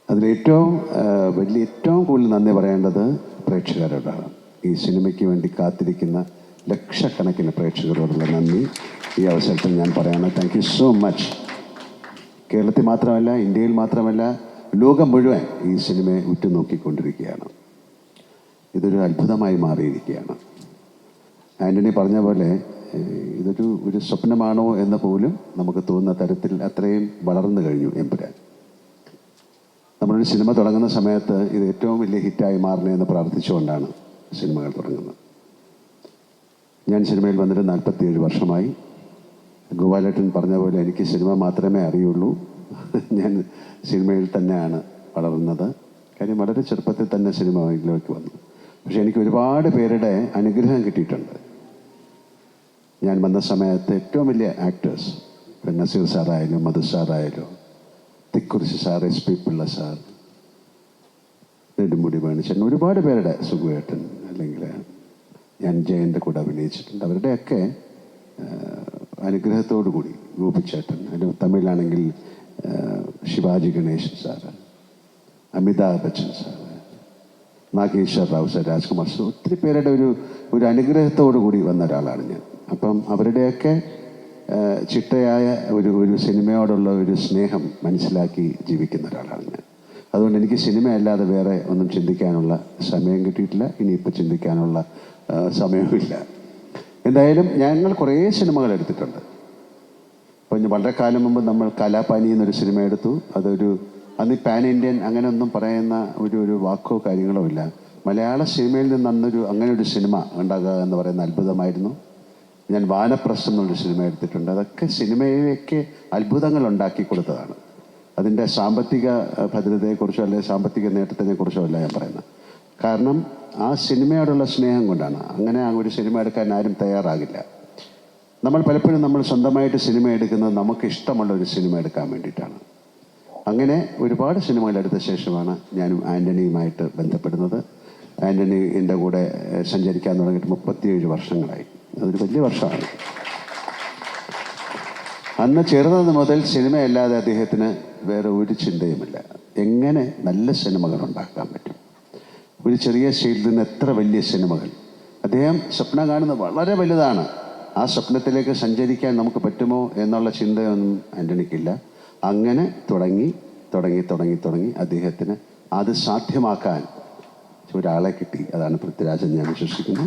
അതിലേറ്റവും ഏറ്റവും കൂടുതൽ നന്ദി പറയേണ്ടത് പ്രേക്ഷകരോടാണ്. ഈ സിനിമയ്ക്ക് വേണ്ടി കാത്തിരിക്കുന്ന ലക്ഷക്കണക്കിന് പ്രേക്ഷകരോടുള്ള നന്ദി ഈ അവസരത്തിൽ ഞാൻ പറയാണ്. Thank you so much. കേരളത്തിൽ മാത്രമല്ല, ഇന്ത്യയിൽ മാത്രമല്ല, ലോകം മുഴുവൻ ഈ സിനിമയെ ഉറ്റുനോക്കിക്കൊണ്ടിരിക്കുകയാണ്. ഇതൊരു അത്ഭുതമായി മാറിയിരിക്കുകയാണ്. ആൻ്റണി പറഞ്ഞ പോലെ ഒരു സ്വപ്നമാണോ എന്ന് പോലും നമുക്ക് തോന്നുന്ന തരത്തിൽ അത്രയും വളർന്നു കഴിഞ്ഞു എമ്പുരാൻ. നമ്മളൊരു സിനിമ തുടങ്ങുന്ന സമയത്ത് ഇത് ഏറ്റവും വലിയ ഹിറ്റായി മാറണേ എന്ന് പ്രാർത്ഥിച്ചുകൊണ്ടാണ് സിനിമകൾ തുടങ്ങുന്നത്. ഞാൻ സിനിമയിൽ വന്നിട്ട് 47 വർഷമായി. ഗോപാലേട്ടൻ പറഞ്ഞ പോലെ എനിക്ക് സിനിമ മാത്രമേ അറിയുള്ളൂ. ഞാൻ സിനിമയിൽ തന്നെയാണ് വളർന്നത്. കാര്യം വളരെ ചെറുപ്പത്തിൽ തന്നെ സിനിമയിലേക്ക് വന്നു. പക്ഷെ എനിക്ക് ഒരുപാട് പേരുടെ അനുഗ്രഹം കിട്ടിയിട്ടുണ്ട്. ഞാൻ വന്ന സമയത്ത് ഏറ്റവും വലിയ ആക്ടേഴ്സ്, നസീർ സാറായാലും മധു സാറായാലും Thikkurissy sir, SP Pillai sir, Nedumudi വേണിച്ചേട്ടൻ, ഒരുപാട് പേരുടെ, സുഖുവേട്ടൻ, അല്ലെങ്കിൽ ഞാൻ ജയൻ്റെ കൂടെ അഭിനയിച്ചിട്ടുണ്ട്. അവരുടെയൊക്കെ അനുഗ്രഹത്തോടു കൂടി, ഗോപിച്ചേട്ടൻ, അതിന് തമിഴിലാണെങ്കിൽ Sivaji Ganesan sir, Amitabh Bachchan sir, Nageshwar Rao sir, Rajkumar sir, ഒത്തിരി പേരുടെ ഒരു അനുഗ്രഹത്തോടു കൂടി വന്ന ഒരാളാണ് ഞാൻ. അപ്പം അവരുടെയൊക്കെ ചിട്ടയായ ഒരു സിനിമയോടുള്ള ഒരു സ്നേഹം മനസ്സിലാക്കി ജീവിക്കുന്ന ഒരാളാണ് ഞാൻ. അതുകൊണ്ട് എനിക്ക് സിനിമയല്ലാതെ വേറെ ഒന്നും ചിന്തിക്കാനുള്ള സമയം കിട്ടിയിട്ടില്ല. ഇനിയിപ്പോൾ ചിന്തിക്കാനുള്ള സമയവുമില്ല. എന്തായാലും ഞങ്ങൾ കുറേ സിനിമകൾ എടുത്തിട്ടുണ്ട്. അപ്പോൾ വളരെ കാലം മുമ്പ് നമ്മൾ കലാപാനി എന്നൊരു സിനിമ എടുത്തു. അന്ന് പാൻ ഇന്ത്യൻ അങ്ങനെയൊന്നും പറയുന്ന ഒരു വാക്കോ കാര്യങ്ങളോ ഇല്ല. മലയാള സിനിമയിൽ നിന്ന് അങ്ങനെ ഒരു സിനിമ ഉണ്ടാകുക എന്ന് പറയുന്ന അത്ഭുതമായിരുന്നു. ഞാൻ വാനപ്രസ്ഥം എന്നൊരു സിനിമ എടുത്തിട്ടുണ്ട്. അതൊക്കെ സിനിമയിലേക്ക് അത്ഭുതങ്ങൾ ഉണ്ടാക്കി കൊടുത്തതാണ്. അതിൻ്റെ സാമ്പത്തിക ഭദ്രതയെക്കുറിച്ചോ അല്ലെങ്കിൽ സാമ്പത്തിക നേട്ടത്തിനെക്കുറിച്ചോ അല്ല ഞാൻ പറയുന്നത്. കാരണം ആ സിനിമയോടുള്ള സ്നേഹം കൊണ്ടാണ്. അങ്ങനെ ഒരു സിനിമ എടുക്കാൻ ആരും തയ്യാറാകില്ല. നമ്മൾ പലപ്പോഴും സ്വന്തമായിട്ട് സിനിമ എടുക്കുന്നത് നമുക്ക് ഇഷ്ടമുള്ള ഒരു സിനിമ എടുക്കാൻ വേണ്ടിയിട്ടാണ്. അങ്ങനെ ഒരുപാട് സിനിമകൾ എടുത്ത ശേഷമാണ് ഞാനും ആൻ്റണിയുമായിട്ട് ബന്ധപ്പെടുന്നത്. ആൻ്റണി എൻ്റെ കൂടെ സഞ്ചരിക്കാൻ തുടങ്ങിയിട്ട് 37 വർഷങ്ങളായി. അതൊരു വലിയ വർഷമാണ്. അന്ന് ചേർന്നത് മുതൽ സിനിമയല്ലാതെ അദ്ദേഹത്തിന് വേറെ ഒരു ചിന്തയുമില്ല. എങ്ങനെ നല്ല സിനിമകൾ ഉണ്ടാക്കാൻ പറ്റും, ഒരു ചെറിയ സ്റ്റേജിൽ നിന്ന് എത്ര വലിയ സിനിമകൾ. അദ്ദേഹം സ്വപ്നം കാണുന്നത് വളരെ വലുതാണ്. ആ സ്വപ്നത്തിലേക്ക് സഞ്ചരിക്കാൻ നമുക്ക് പറ്റുമോ എന്നുള്ള ചിന്തയൊന്നും ആൻ്റണിക്കില്ല. അങ്ങനെ തുടങ്ങി അദ്ദേഹത്തിന് അത് സാധ്യമാക്കാൻ ഒരാളെ കിട്ടി. അതാണ് പൃഥ്വിരാജൻ. ഞാൻ വിശ്വസിക്കുന്നു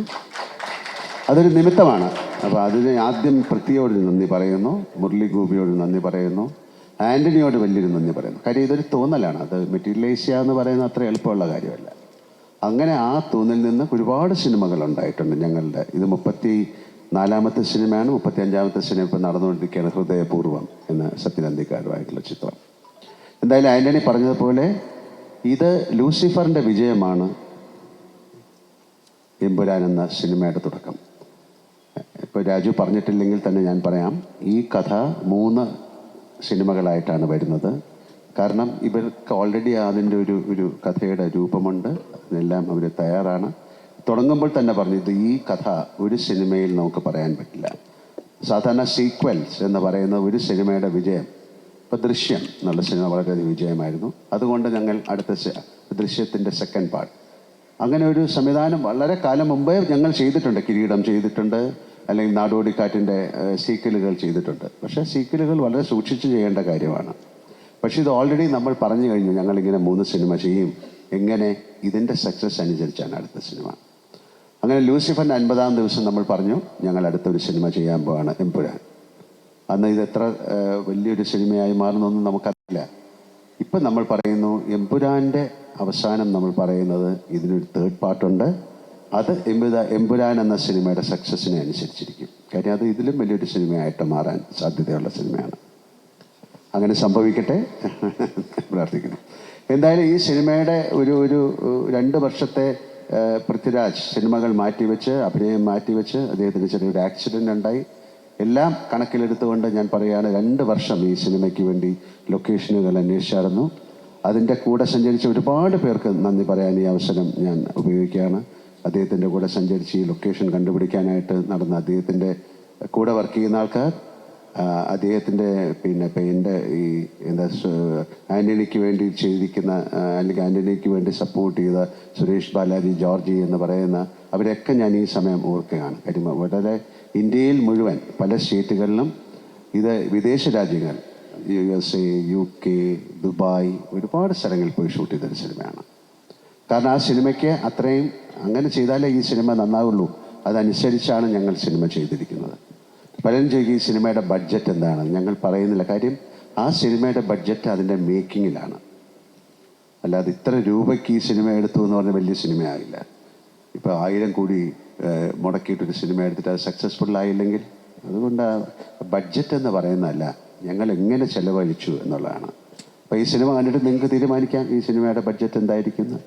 അതൊരു നിമിത്തമാണ്. അപ്പോൾ അതിന് ആദ്യം പൃഥ്വിയോട് നന്ദി പറയുന്നു, മുരളി ഗോപിയോട് നന്ദി പറയുന്നു, ആൻ്റണിയോട് വലിയൊരു നന്ദി പറയുന്നു. കാര്യം ഇതൊരു തോന്നലാണ്. അത് മെറ്റീരിയലൈസ് ചെയ്യുക എന്ന് പറയുന്നത് അത്ര എളുപ്പമുള്ള കാര്യമല്ല. അങ്ങനെ ആ തോന്നിൽ നിന്ന് ഒരുപാട് സിനിമകൾ ഉണ്ടായിട്ടുണ്ട് ഞങ്ങളുടെ. ഇത് 34ാമത്തെ സിനിമയാണ്. 35ാമത്തെ സിനിമ ഇപ്പം നടന്നുകൊണ്ടിരിക്കുകയാണ്, ഹൃദയപൂർവ്വം എന്ന സത്യനന്ദിക്കാരുമായിട്ടുള്ള ചിത്രം. എന്തായാലും ആൻ്റണി പറഞ്ഞതുപോലെ ഇത് ലൂസിഫറിൻ്റെ വിജയമാണ് എമ്പുരാൻ എന്ന സിനിമയുടെ തുടക്കം. ഇപ്പോൾ രാജു പറഞ്ഞിട്ടില്ലെങ്കിൽ തന്നെ ഞാൻ പറയാം, ഈ കഥ 3 സിനിമകളായിട്ടാണ് വരുന്നത്. കാരണം ഇവർക്ക് ഓൾറെഡി അതിൻ്റെ ഒരു കഥയുടെ രൂപമുണ്ട്. അതിനെല്ലാം അവർ തയ്യാറാണ്. തുടങ്ങുമ്പോൾ തന്നെ പറഞ്ഞു, ഈ കഥ ഒരു സിനിമയിൽ നമുക്ക് പറയാൻ പറ്റില്ല. സാധാരണ സീക്വൽസ് എന്ന് പറയുന്ന ഒരു സിനിമയുടെ വിജയം, ഇപ്പോൾ ദൃശ്യം എന്നുള്ള സിനിമ വളരെയധികം വിജയമായിരുന്നു. അതുകൊണ്ട് ഞങ്ങൾ അടുത്ത ദൃശ്യത്തിൻ്റെ സെക്കൻഡ് പാർട്ട്, അങ്ങനെ ഒരു സംവിധാനം വളരെ കാലം മുമ്പേ ഞങ്ങൾ ചെയ്തിട്ടുണ്ട്. കിരീടം ചെയ്തിട്ടുണ്ട്, അല്ലെങ്കിൽ നാടോടിക്കാറ്റിൻ്റെ സീക്വലുകൾ ചെയ്തിട്ടുണ്ട്. പക്ഷേ സീക്വലുകൾ വളരെ സൂക്ഷിച്ച് ചെയ്യേണ്ട കാര്യമാണ്. പക്ഷേ ഇത് ഓൾറെഡി നമ്മൾ പറഞ്ഞു കഴിഞ്ഞു, ഞങ്ങളിങ്ങനെ 3 സിനിമ ചെയ്യും. എങ്ങനെ? ഇതിൻ്റെ സക്സസ് അനുസരിച്ചാണ് അടുത്ത സിനിമ. അങ്ങനെ ലൂസിഫറിൻ്റെ 50ാം ദിവസം നമ്മൾ പറഞ്ഞു, ഞങ്ങൾ അടുത്തൊരു സിനിമ ചെയ്യാൻ പോവാണ്, എമ്പുരാൻ. അന്ന് ഇത് എത്ര വലിയൊരു സിനിമയായി മാറുന്നൊന്നും നമുക്കറിയില്ല. ഇപ്പം നമ്മൾ പറയുന്നു, എമ്പുരാൻ്റെ അവസാനം നമ്മൾ പറയുന്നത് ഇതിനൊരു 3rd പാർട്ടുണ്ട്. അത് എമ്പുരാൻ എന്ന സിനിമയുടെ സക്സസ്സിനെ അനുസരിച്ചിരിക്കും. കാര്യം അത് ഇതിലും വലിയൊരു സിനിമയായിട്ട് മാറാൻ സാധ്യതയുള്ള സിനിമയാണ്. അങ്ങനെ സംഭവിക്കട്ടെ പ്രാർത്ഥിക്കുന്നു. എന്തായാലും ഈ സിനിമയുടെ ഒരു 2 വർഷത്തെ പൃഥ്വിരാജ് സിനിമകൾ മാറ്റിവെച്ച്, അഭിനയം മാറ്റിവെച്ച്, അദ്ദേഹത്തിന് ചെറിയൊരു ആക്സിഡൻ്റ് ഉണ്ടായി. എല്ലാം കണക്കിലെടുത്തുകൊണ്ട് ഞാൻ പറയുകയാണ്, 2 വർഷം ഈ സിനിമയ്ക്ക് വേണ്ടി ലൊക്കേഷനുകൾ അന്വേഷിച്ചായിരുന്നു. അതിൻ്റെ കൂടെ സഞ്ചരിച്ച ഒരുപാട് പേർക്ക് നന്ദി പറയാൻ ഈ അവസരം ഞാൻ ഉപയോഗിക്കുകയാണ്. അദ്ദേഹത്തിൻ്റെ കൂടെ സഞ്ചരിച്ച് ഈ ലൊക്കേഷൻ കണ്ടുപിടിക്കാനായിട്ട് നടന്ന അദ്ദേഹത്തിൻ്റെ കൂടെ വർക്ക് ചെയ്യുന്ന ആൾക്കാർ, അദ്ദേഹത്തിൻ്റെ ഇപ്പം എൻ്റെ ഈ എന്താ ആൻ്റണിക്ക് വേണ്ടി ചെയ്തിരിക്കുന്ന അല്ലെങ്കിൽ ആൻ്റണിക്ക് വേണ്ടി സപ്പോർട്ട് ചെയ്ത സുരേഷ് ബാലാജി, ജോർജി എന്ന് പറയുന്ന അവരൊക്കെ ഞാൻ ഈ സമയം ഓർക്കുകയാണ്. കാര്യം വളരെ ഇന്ത്യയിൽ മുഴുവൻ പല സ്റ്റേറ്റുകളിലും ഇത് വിദേശ രാജ്യങ്ങൾ USA, UK, ദുബായ് ഒരുപാട് സ്ഥലങ്ങളിൽ പോയി ഷൂട്ട് ചെയ്തൊരു സിനിമയാണ്. കാരണം ആ സിനിമയ്ക്ക് അത്രയും അങ്ങനെ ചെയ്താലേ ഈ സിനിമ നന്നാവുള്ളൂ. അതനുസരിച്ചാണ് ഞങ്ങൾ സിനിമ ചെയ്തിരിക്കുന്നത്. പലരും ചോദിക്കും ഈ സിനിമയുടെ ബഡ്ജറ്റ് എന്താണ്. ഞങ്ങൾ പറയുന്നില്ല. കാര്യം ആ സിനിമയുടെ ബഡ്ജറ്റ് അതിൻ്റെ മേക്കിങ്ങിലാണ്. അല്ലാതെ ഇത്ര രൂപയ്ക്ക് ഈ സിനിമ എടുത്തു എന്ന് പറഞ്ഞാൽ വലിയ സിനിമയാവില്ല. ഇപ്പോൾ 1000 കോടി മുടക്കിയിട്ടൊരു സിനിമ എടുത്തിട്ട് അത് സക്സസ്ഫുൾ ആയില്ലെങ്കിൽ അതുകൊണ്ട് ബഡ്ജറ്റ് എന്ന് പറയുന്നതല്ല, ഞങ്ങൾ എങ്ങനെ ചെലവഴിച്ചു എന്നുള്ളതാണ്. അപ്പോൾ ഈ സിനിമ കണ്ടിട്ട് നിങ്ങൾക്ക് തീരുമാനിക്കാം ഈ സിനിമയുടെ ബഡ്ജറ്റ് എന്തായിരിക്കുന്നു.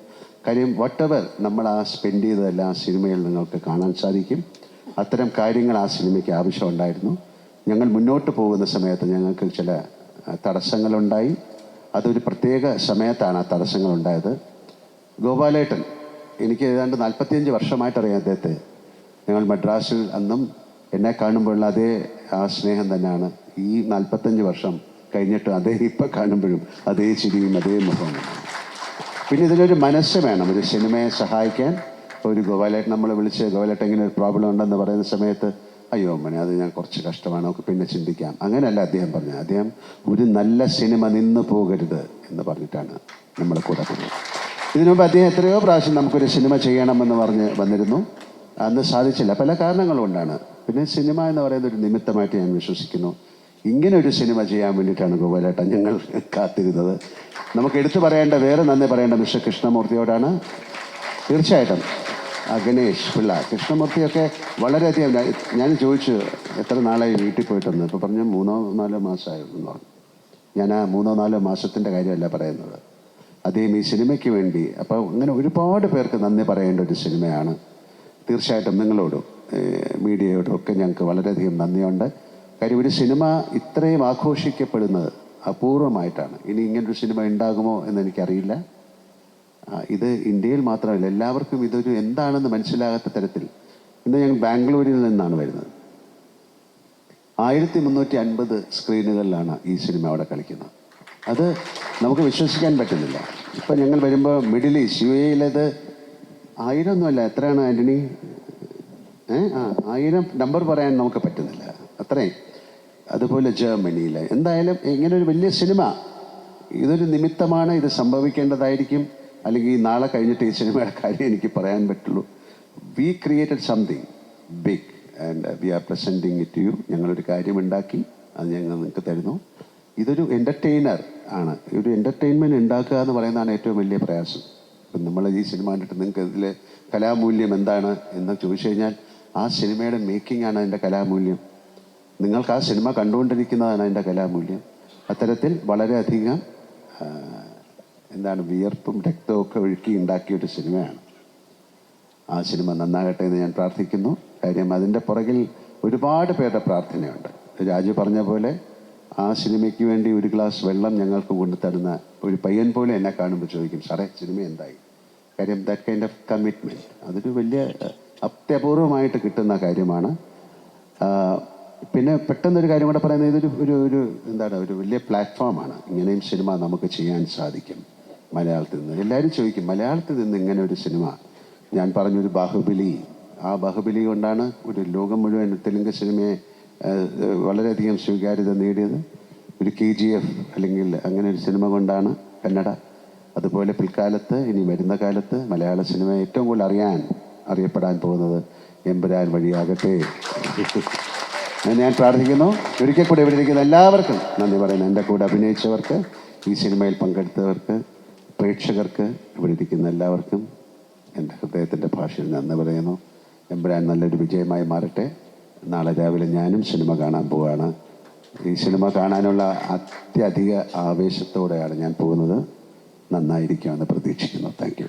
കാര്യം വട്ടെവർ നമ്മൾ ആ സ്പെൻഡ് ചെയ്തതെല്ലാം ആ സിനിമയിൽ നിങ്ങൾക്ക് കാണാൻ സാധിക്കും. അത്തരം കാര്യങ്ങൾ ആ സിനിമയ്ക്ക് ആവശ്യമുണ്ടായിരുന്നു. ഞങ്ങൾ മുന്നോട്ട് പോകുന്ന സമയത്ത് ഞങ്ങൾക്ക് ചില തടസ്സങ്ങളുണ്ടായി. അതൊരു പ്രത്യേക സമയത്താണ് ആ തടസ്സങ്ങളുണ്ടായത്. ഗോപാലേട്ടൻ എനിക്ക് ഏതാണ്ട് 45 വർഷമായിട്ടറിയാം അദ്ദേഹത്തെ. ഞങ്ങൾ മദ്രാസിൽ അന്നും എന്നെ കാണുമ്പോഴുള്ള അതേ ആ സ്നേഹം തന്നെയാണ് ഈ 45 വർഷം കഴിഞ്ഞിട്ടും അദ്ദേഹം ഇപ്പം കാണുമ്പോഴും അതേ ചിരിയും അതേ മുഖവും. പിന്നെ ഇതിനൊരു മനസ്സ് വേണം ഒരു സിനിമയെ സഹായിക്കാൻ. ഒരു ഗോപാലേട്ടൻ നമ്മൾ വിളിച്ച് ഗോപാലേട്ടൻ ഇങ്ങനെ ഒരു പ്രോബ്ലം ഉണ്ടെന്ന് പറയുന്ന സമയത്ത് അയ്യോ മനെ അത് ഞാൻ കുറച്ച് കഷ്ടമാണ്, നമുക്ക് പിന്നെ ചിന്തിക്കാം, അങ്ങനെയല്ല അദ്ദേഹം പറഞ്ഞത്. അദ്ദേഹം ഒരു നല്ല സിനിമ നിന്ന് പോകരുത് എന്ന് പറഞ്ഞിട്ടാണ് നമ്മളെ കൂടെ പോകുന്നത്. ഇതിനു മുമ്പ് അദ്ദേഹം എത്രയോ പ്രാവശ്യം നമുക്കൊരു സിനിമ ചെയ്യണമെന്ന് പറഞ്ഞ് വന്നിരുന്നു. അന്ന് സാധിച്ചില്ല, പല കാരണങ്ങൾ കൊണ്ടാണ്. പിന്നെ സിനിമ എന്ന് പറയുന്ന ഒരു നിമിത്തമായിട്ട് ഞാൻ വിശ്വസിക്കുന്നു. ഇങ്ങനെ ഒരു സിനിമ ചെയ്യാൻ വേണ്ടിയിട്ടാണ് ഗോപാലേട്ടൻ ഞങ്ങൾ കാത്തിരുന്നത്. നമുക്ക് എടുത്തു പറയേണ്ട, വേറെ നന്ദി പറയേണ്ട മിസ്റ്റർ കൃഷ്ണമൂർത്തിയോടാണ്. തീർച്ചയായിട്ടും ഗണേഷ് പിള്ള, കൃഷ്ണമൂർത്തിയൊക്കെ വളരെയധികം ഞാൻ ചോദിച്ചു എത്ര നാളായി വീട്ടിൽ പോയിട്ടെന്ന്. ഇപ്പോൾ പറഞ്ഞു 3-4 മാസമായിരുന്നു എന്ന് പറഞ്ഞു. ഞാൻ ആ 3-4 മാസത്തിൻ്റെ കാര്യമല്ല പറയുന്നത്, അദ്ദേഹം ഈ സിനിമയ്ക്ക് വേണ്ടി. അപ്പോൾ അങ്ങനെ ഒരുപാട് പേർക്ക് നന്ദി പറയേണ്ട ഒരു സിനിമയാണ്. തീർച്ചയായിട്ടും നിങ്ങളോടും മീഡിയയോടും ഒക്കെ ഞങ്ങൾക്ക് വളരെയധികം നന്ദിയുണ്ട്. കാര്യം ഒരു സിനിമ ഇത്രയും ആഘോഷിക്കപ്പെടുന്നത് അപൂർവമായിട്ടാണ്. ഇനി ഇങ്ങനൊരു സിനിമ ഉണ്ടാകുമോ എന്നെനിക്കറിയില്ല. ഇത് ഇന്ത്യയിൽ മാത്രമല്ല, എല്ലാവർക്കും ഇതൊരു എന്താണെന്ന് മനസ്സിലാകാത്ത തരത്തിൽ. ഇന്ന് ഞങ്ങൾ ബാംഗ്ലൂരിൽ നിന്നാണ് വരുന്നത്. 1350 സ്ക്രീനുകളിലാണ് ഈ സിനിമ അവിടെ കളിക്കുന്നത്. അത് നമുക്ക് വിശ്വസിക്കാൻ പറ്റുന്നില്ല. ഇപ്പം ഞങ്ങൾ വരുമ്പോൾ മിഡിൽ ഈസ്റ്റ് UAE-ലേത് 1000 ഒന്നുമല്ല, എത്രയാണ് ആൻ്റണി? 1000 നമ്പർ പറയാൻ നമുക്ക് പറ്റുന്നില്ല, അത്രയും. അതുപോലെ ജർമ്മനിയിൽ. എന്തായാലും ഇങ്ങനെ ഒരു വലിയ സിനിമ ഇതൊരു നിമിത്തമാണ്. ഇത് സംഭവിക്കേണ്ടതായിരിക്കും. അല്ലെങ്കിൽ നാളെ കഴിഞ്ഞിട്ട് ഈ സിനിമയുടെ കാര്യം എനിക്ക് പറയാൻ പറ്റുള്ളൂ. We created something big and we are presenting it to you. ഞങ്ങളൊരു കാര്യമുണ്ടാക്കി, അത് ഞങ്ങൾ നിങ്ങൾക്ക് തരുന്നു. ഇതൊരു എൻ്റർടൈനർ ആണ്. ഒരു എൻ്റർടൈൻമെൻറ്റ് ഉണ്ടാക്കുക എന്ന് പറയുന്നതാണ് ഏറ്റവും വലിയ പ്രയാസം. ഇപ്പം നമ്മൾ ഈ സിനിമ കണ്ടിട്ട് നിങ്ങൾക്ക് ഇതിൽ കലാമൂല്യം എന്താണ് എന്ന് ചോദിച്ചു കഴിഞ്ഞാൽ ആ സിനിമയുടെ മേക്കിംഗ് ആണ് അതിൻ്റെ കലാമൂല്യം. നിങ്ങൾക്ക് ആ സിനിമ കണ്ടുകൊണ്ടിരിക്കുന്നതാണ് അതിൻ്റെ കലാമൂല്യം. അത്തരത്തിൽ വളരെയധികം വിയർപ്പും രക്തവും ഒക്കെ ഒഴുക്കി ഉണ്ടാക്കിയൊരു സിനിമയാണ്. ആ സിനിമ നന്നാകട്ടെ എന്ന് ഞാൻ പ്രാർത്ഥിക്കുന്നു. കാര്യം അതിൻ്റെ പുറകിൽ ഒരുപാട് പേരുടെ പ്രാർത്ഥനയുണ്ട്. രാജു പറഞ്ഞ പോലെ ആ സിനിമയ്ക്ക് വേണ്ടി ഒരു ഗ്ലാസ് വെള്ളം ഞങ്ങൾക്ക് കൊണ്ടുതരുന്ന ഒരു പയ്യൻ പോലെ എന്നെ കാണുമ്പോൾ ചോദിക്കും, സാറേ സിനിമ എന്തായി? കാര്യം ദാറ്റ് കൈൻഡ് ഓഫ് കമ്മിറ്റ്മെൻറ്റ് അതൊരു വലിയ അത്യപൂർവമായിട്ട് കിട്ടുന്ന കാര്യമാണ്. പിന്നെ പെട്ടെന്നൊരു കാര്യം കൂടെ പറയുന്നത്, ഇതൊരു ഒരു വലിയ പ്ലാറ്റ്ഫോമാണ്. ഇങ്ങനെയും സിനിമ നമുക്ക് ചെയ്യാൻ സാധിക്കും മലയാളത്തിൽ നിന്ന്. എല്ലാവരും ചോദിക്കും മലയാളത്തിൽ നിന്ന് ഇങ്ങനെ ഒരു സിനിമ. ഞാൻ പറഞ്ഞൊരു ബാഹുബലി, ആ ബാഹുബലി കൊണ്ടാണ് ഒരു ലോകം മുഴുവൻ തെലുങ്ക് സിനിമയെ വളരെയധികം സ്വീകാര്യത നേടിയത്. ഒരു KGF അല്ലെങ്കിൽ അങ്ങനെ ഒരു സിനിമ കൊണ്ടാണ് കന്നഡ. അതുപോലെ പിൽക്കാലത്ത് ഇനി വരുന്ന കാലത്ത് മലയാള സിനിമ ഏറ്റവും കൂടുതൽ അറിയപ്പെടാൻ പോകുന്നത് എമ്പുരാൻ വഴിയാകട്ടെ ഞാൻ പ്രാർത്ഥിക്കുന്നു. ഒരിക്കൽ കൂടി ഇവിടെ ഇരിക്കുന്ന എല്ലാവർക്കും നന്ദി പറയുന്നു. എൻ്റെ കൂടെ അഭിനയിച്ചവർക്ക്, ഈ സിനിമയിൽ പങ്കെടുത്തവർക്ക്, പ്രേക്ഷകർക്ക്, ഇവിടെ ഇരിക്കുന്ന എല്ലാവർക്കും എൻ്റെ ഹൃദയത്തിൻ്റെ ഭാഷയിൽ നന്ദി പറയുന്നു. എമ്പുരാൻ നല്ലൊരു വിജയമായി മാറട്ടെ. നാളെ രാവിലെ ഞാനും സിനിമ കാണാൻ പോവുകയാണ്. ഈ സിനിമ കാണാനുള്ള അത്യധിക ആവേശത്തോടെയാണ് ഞാൻ പോകുന്നത്. നന്നായിരിക്കുമെന്ന് പ്രതീക്ഷിക്കുന്നു. Thank you.